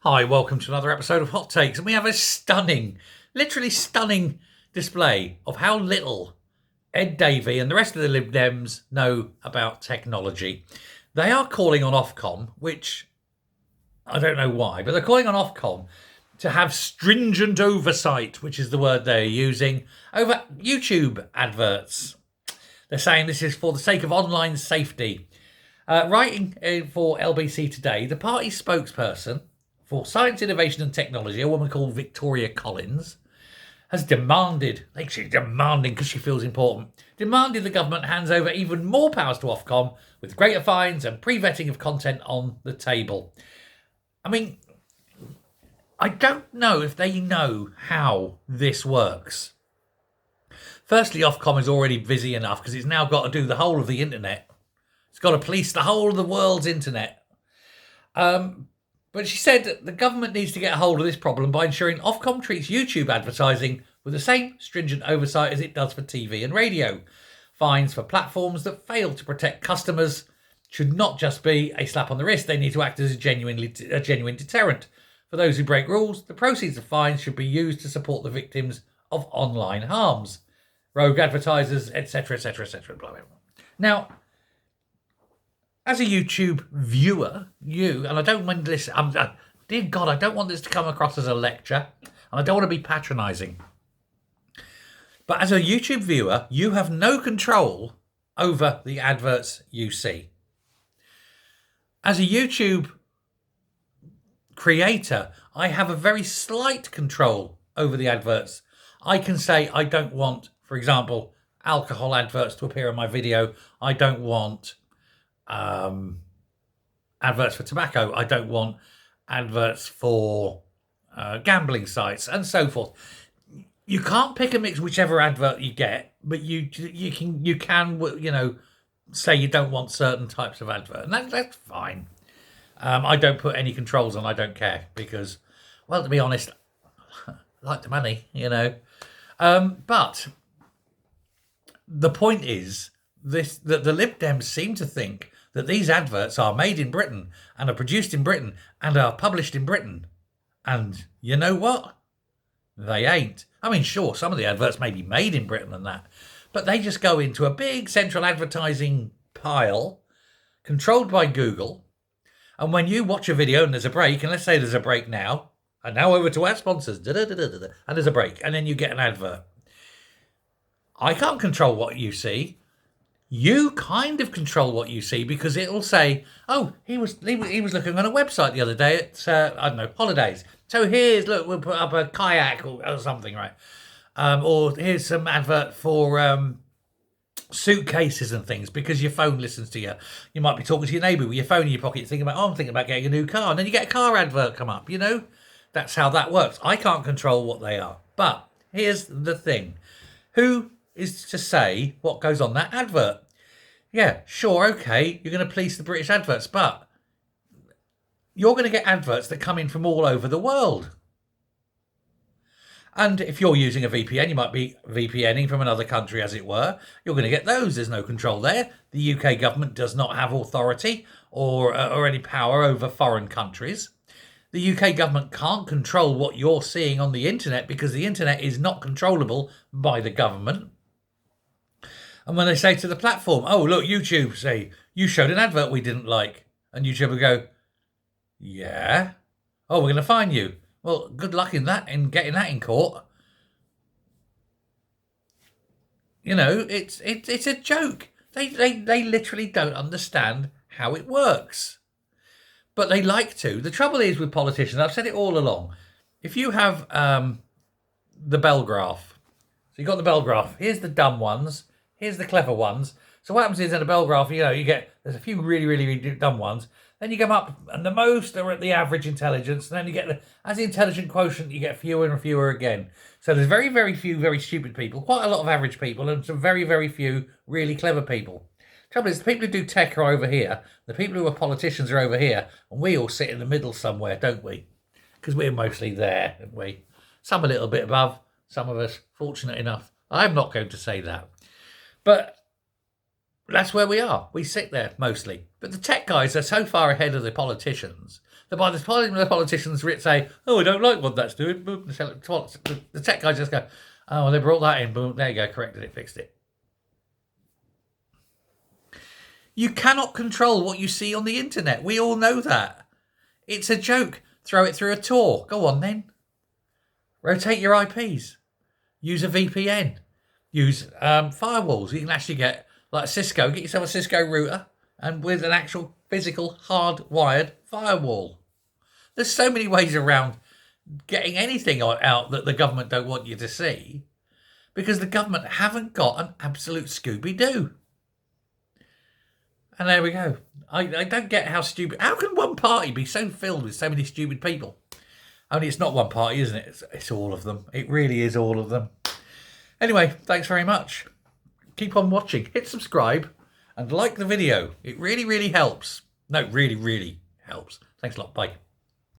Hi, welcome to another episode of Hot Takes, and we have a stunning, literally stunning display of how little Ed Davey and the rest of the Lib Dems know about technology. They are calling on Ofcom, which I don't know why, but they're calling on Ofcom to have stringent oversight, which is the word they're using, over YouTube adverts. They're saying this is for the sake of online safety. Writing for LBC Today, the party spokesperson for Science, Innovation and Technology, a woman called Victoria Collins, has demanded, she's demanding because she feels important, demanded the government hands over even more powers to Ofcom with greater fines and pre-vetting of content on the table. I mean, I don't know if they know how this works. Firstly, Ofcom is already busy enough because it's now got to do the whole of the internet. It's got to police the whole of the world's internet. But she said that the government needs to get a hold of this problem by ensuring Ofcom treats YouTube advertising with the same stringent oversight as it does for TV and radio. Fines for platforms that fail to protect customers should not just be a slap on the wrist. They need to act as a genuine deterrent. For those who break rules, the proceeds of fines should be used to support the victims of online harms, rogue advertisers, etc., etc., etc. Blah, blah, blah. Now, as a YouTube viewer, and I don't want to listen, dear God, I don't want this to come across as a lecture, and I don't want to be patronising. But as a YouTube viewer, you have no control over the adverts you see. As a YouTube creator, I have a very slight control over the adverts. I can say I don't want, for example, alcohol adverts to appear in my video. I don't want adverts for tobacco. I don't want adverts for gambling sites and so forth. You can't pick and mix whichever advert you get, but you can say you don't want certain types of advert, and that's fine. I don't put any controls on. I don't care because, well, to be honest, I like the money, But the point is that the Lib Dems seem to think that these adverts are made in Britain and are produced in Britain and are published in Britain. And you know what? They ain't. I mean, sure, some of the adverts may be made in Britain and that, but they just go into a big central advertising pile controlled by Google. And when you watch a video and there's a break, and let's say there's a break now, and now over to our sponsors, and there's a break, and then you get an advert. I can't control what you see. You kind of control what you see because it'll say, oh, he was looking on a website the other day at, holidays. So look, we'll put up a kayak or something, right? Or here's some advert for suitcases and things because your phone listens to you. You might be talking to your neighbour with your phone in your pocket thinking about, I'm thinking about getting a new car. And then you get a car advert come up, That's how that works. I can't control what they are. But here's the thing. Who is to say what goes on that advert? Yeah, sure, okay, you're going to police the British adverts, but you're going to get adverts that come in from all over the world. And if you're using a VPN, you might be VPNing from another country, as it were. You're going to get those. There's no control there. The UK government does not have authority or any power over foreign countries. The UK government can't control what you're seeing on the internet because the internet is not controllable by the government. And when they say to the platform, oh, look, YouTube, say, you showed an advert we didn't like. And YouTube will go, yeah. Oh, we're going to fine you. Well, good luck in getting that in court. It's a joke. They literally don't understand how it works. But they like to. The trouble is with politicians, I've said it all along. If you have the bell graph, so you've got the bell graph, here's the dumb ones, here's the clever ones. So what happens is in a bell graph, there's a few really, really, really dumb ones. Then you come up, and the most are at the average intelligence. And then you get as the intelligent quotient, you get fewer and fewer again. So there's very, very few very stupid people, quite a lot of average people, and some very, very few really clever people. Trouble is, the people who do tech are over here. The people who are politicians are over here, and we all sit in the middle somewhere, don't we? Because we're mostly there, aren't we? Some a little bit above, some of us fortunate enough. I'm not going to say that. But that's where we are. We sit there mostly. But the tech guys are so far ahead of the politicians that by the time the politicians say, oh, I don't like what that's doing, boom, the tech guys just go, oh, well, they brought that in, boom, there you go, corrected it, fixed it. You cannot control what you see on the internet. We all know that. It's a joke. Throw it through a Tor. Go on then. Rotate your IPs. Use a VPN. Use firewalls. You can actually get, like Cisco, get yourself a Cisco router and with an actual physical hardwired firewall. There's so many ways around getting anything out that the government don't want you to see because the government haven't got an absolute Scooby-Doo. And there we go. I don't get how stupid... How can one party be so filled with so many stupid people? Only it's not one party, isn't it? It's all of them. It really is all of them. Anyway, thanks very much. Keep on watching. Hit subscribe and like the video. It really, really helps. No, really, really helps. Thanks a lot. Bye.